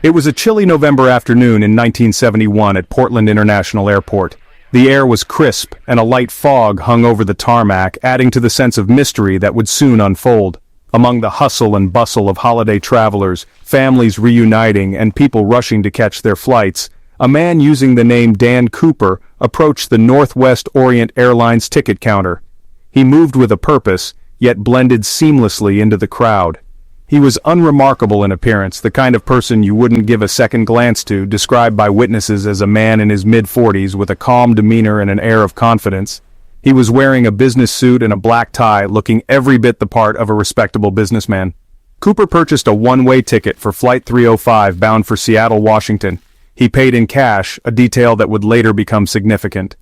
It was a chilly November afternoon in 1971 at Portland International Airport. The air was crisp, and a light fog hung over the tarmac, adding to the sense of mystery that would soon unfold. Among the hustle and bustle of holiday travelers, families reuniting, and people rushing to catch their flights, a man using the name B.Cooper approached the Northwest Orient Airlines ticket counter. He moved with a purpose, yet blended seamlessly into the crowd. He was unremarkable in appearance, the kind of person you wouldn't give a second glance to, described by witnesses as a man in his mid-40s with a calm demeanor and an air of confidence. He was wearing a business suit and a black tie, looking every bit the part of a respectable businessman. Cooper purchased a one-way ticket for Flight 305 bound for Seattle, Washington. He paid in cash, a detail that would later become significant.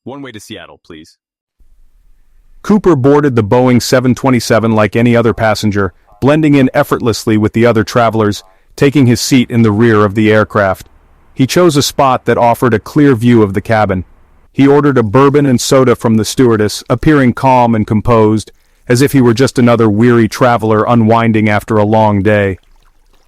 One way to Seattle, please. Cooper boarded the Boeing 727 like any other passenger, blending in effortlessly with the other travelers, taking his seat in the rear of the aircraft. He chose a spot that offered a clear view of the cabin. He ordered a bourbon and soda from the stewardess, appearing calm and composed, as if he were just another weary traveler unwinding after a long day.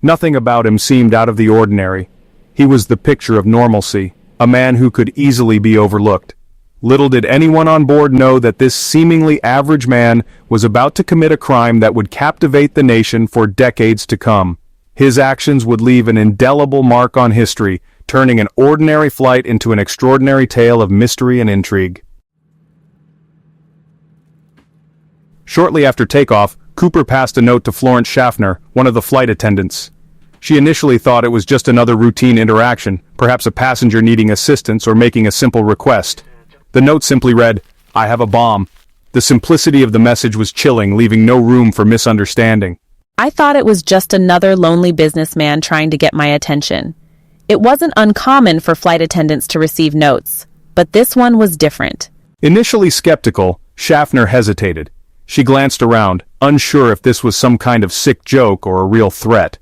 Nothing about him seemed out of the ordinary. He was the picture of normalcy, a man who could easily be overlooked. Little did anyone on board know that this seemingly average man was about to commit a crime that would captivate the nation for decades to come. His actions would leave an indelible mark on history, turning an ordinary flight into an extraordinary tale of mystery and intrigue. Shortly after takeoff, Cooper passed a note to Florence Schaffner, one of the flight attendants. She initially thought it was just another routine interaction, perhaps a passenger needing assistance or making a simple request. The note simply read, "I have a bomb." The simplicity of the message was chilling, leaving no room for misunderstanding. I thought it was just another lonely businessman trying to get my attention. It wasn't uncommon for flight attendants to receive notes, but this one was different. Initially skeptical, Schaffner hesitated. She glanced around, unsure if this was some kind of sick joke or a real threat.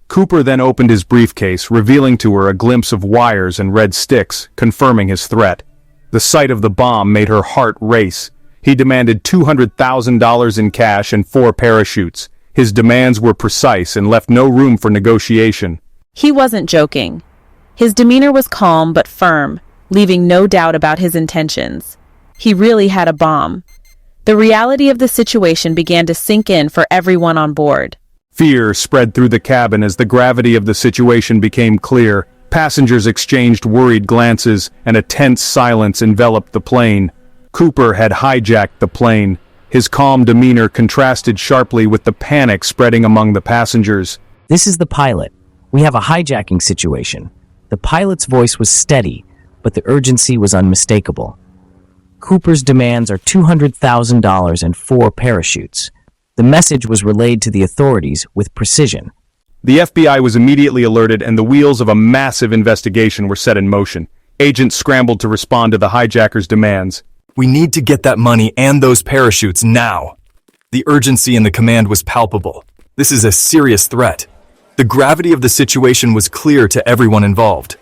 Cooper then opened his briefcase, revealing to her a glimpse of wires and red sticks, confirming his threat. The sight of the bomb made her heart race. He demanded $200,000 in cash and 4 parachutes. His demands were precise and left no room for negotiation. He wasn't joking. His demeanor was calm but firm, leaving no doubt about his intentions. He really had a bomb. The reality of the situation began to sink in for everyone on board. Fear spread through the cabin as the gravity of the situation became clear. Passengers exchanged worried glances, and a tense silence enveloped the plane. Cooper had hijacked the plane. His calm demeanor contrasted sharply with the panic spreading among the passengers. "This is the pilot. We have a hijacking situation." The pilot's voice was steady, but the urgency was unmistakable. Cooper's demands are $200,000 and 4 parachutes. The message was relayed to the authorities with precision. The FBI was immediately alerted, and the wheels of a massive investigation were set in motion. Agents scrambled to respond to the hijacker's demands. "We need to get that money and those parachutes now." The urgency in the command was palpable. This is a serious threat. The gravity of the situation was clear to everyone involved.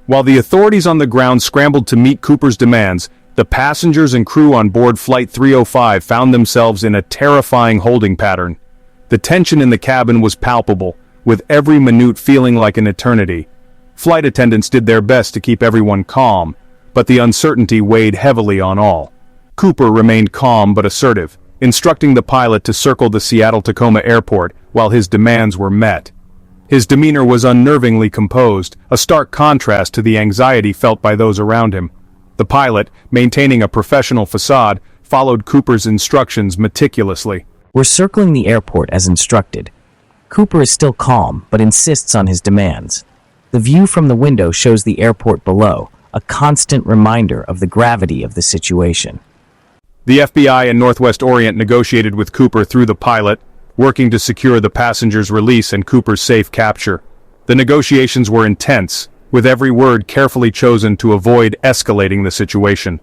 While the authorities on the ground scrambled to meet Cooper's demands, the passengers and crew on board Flight 305 found themselves in a terrifying holding pattern. The tension in the cabin was palpable, with every minute feeling like an eternity. Flight attendants did their best to keep everyone calm, but the uncertainty weighed heavily on all. Cooper remained calm but assertive, instructing the pilot to circle the Seattle-Tacoma airport while his demands were met. His demeanor was unnervingly composed, a stark contrast to the anxiety felt by those around him. The pilot, maintaining a professional facade, followed Cooper's instructions meticulously. "We're circling the airport as instructed." Cooper is still calm, but insists on his demands. The view from the window shows the airport below, a constant reminder of the gravity of the situation. The FBI and Northwest Orient negotiated with Cooper through the pilot, working to secure the passenger's release and Cooper's safe capture. The negotiations were intense, with every word carefully chosen to avoid escalating the situation.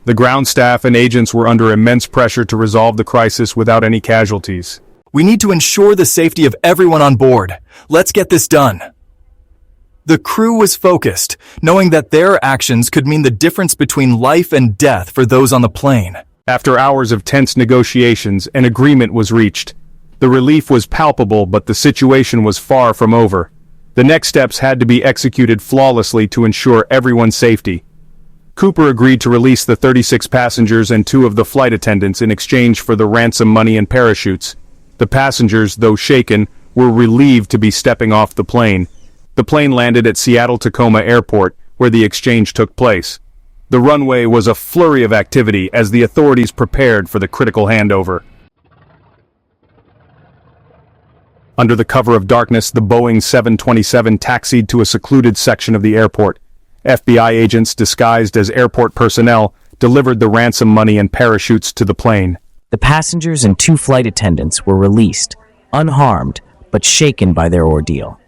The ground staff and agents were under immense pressure to resolve the crisis without any casualties. "We need to ensure the safety of everyone on board. Let's get this done." The crew was focused, knowing that their actions could mean the difference between life and death for those on the plane. After hours of tense negotiations, an agreement was reached. The relief was palpable, but the situation was far from over. The next steps had to be executed flawlessly to ensure everyone's safety. Cooper agreed to release the 36 passengers and 2 of the flight attendants in exchange for the ransom money and parachutes. The passengers, though shaken, were relieved to be stepping off the plane. The plane landed at Seattle-Tacoma Airport, where the exchange took place. The runway was a flurry of activity as the authorities prepared for the critical handover. Under the cover of darkness, the Boeing 727 taxied to a secluded section of the airport. FBI agents disguised as airport personnel delivered the ransom money and parachutes to the plane. The passengers and 2 flight attendants were released, unharmed, but shaken by their ordeal.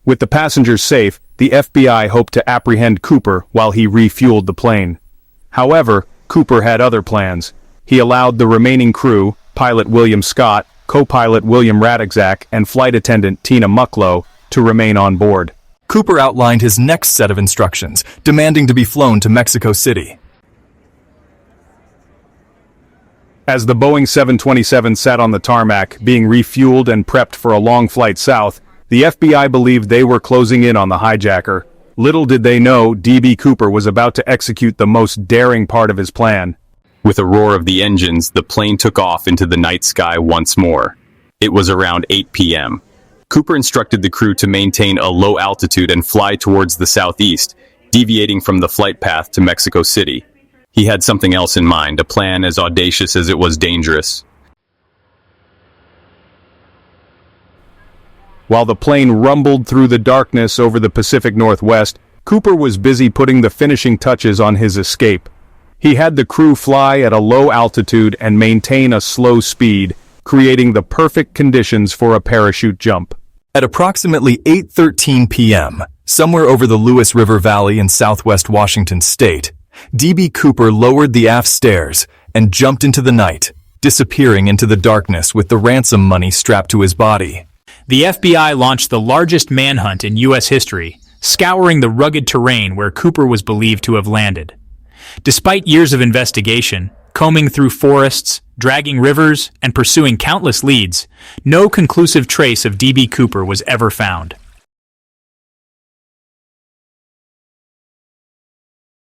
With the passengers safe, the FBI hoped to apprehend Cooper while he refueled the plane. However, Cooper had other plans. He allowed the remaining crew, pilot William Scott, co-pilot William Radczak, and flight attendant Tina Mucklow, to remain on board. Cooper outlined his next set of instructions, demanding to be flown to Mexico City. As the Boeing 727 sat on the tarmac, being refueled and prepped for a long flight south, the FBI believed they were closing in on the hijacker. Little did they know B.Cooper was about to execute the most daring part of his plan. With a roar of the engines, the plane took off into the night sky once more. It was around 8 p.m. Cooper instructed the crew to maintain a low altitude and fly towards the southeast, deviating from the flight path to Mexico City. He had something else in mind, a plan as audacious as it was dangerous. While the plane rumbled through the darkness over the Pacific Northwest, Cooper was busy putting the finishing touches on his escape. He had the crew fly at a low altitude and maintain a slow speed, creating the perfect conditions for a parachute jump. At approximately 8:13 p.m., somewhere over the Lewis River Valley in southwest Washington state, B.Cooper lowered the aft stairs and jumped into the night, disappearing into the darkness with the ransom money strapped to his body. The FBI launched the largest manhunt in U.S. history, scouring the rugged terrain where Cooper was believed to have landed. Despite years of investigation, combing through forests, dragging rivers, and pursuing countless leads, no conclusive trace of B.Cooper was ever found.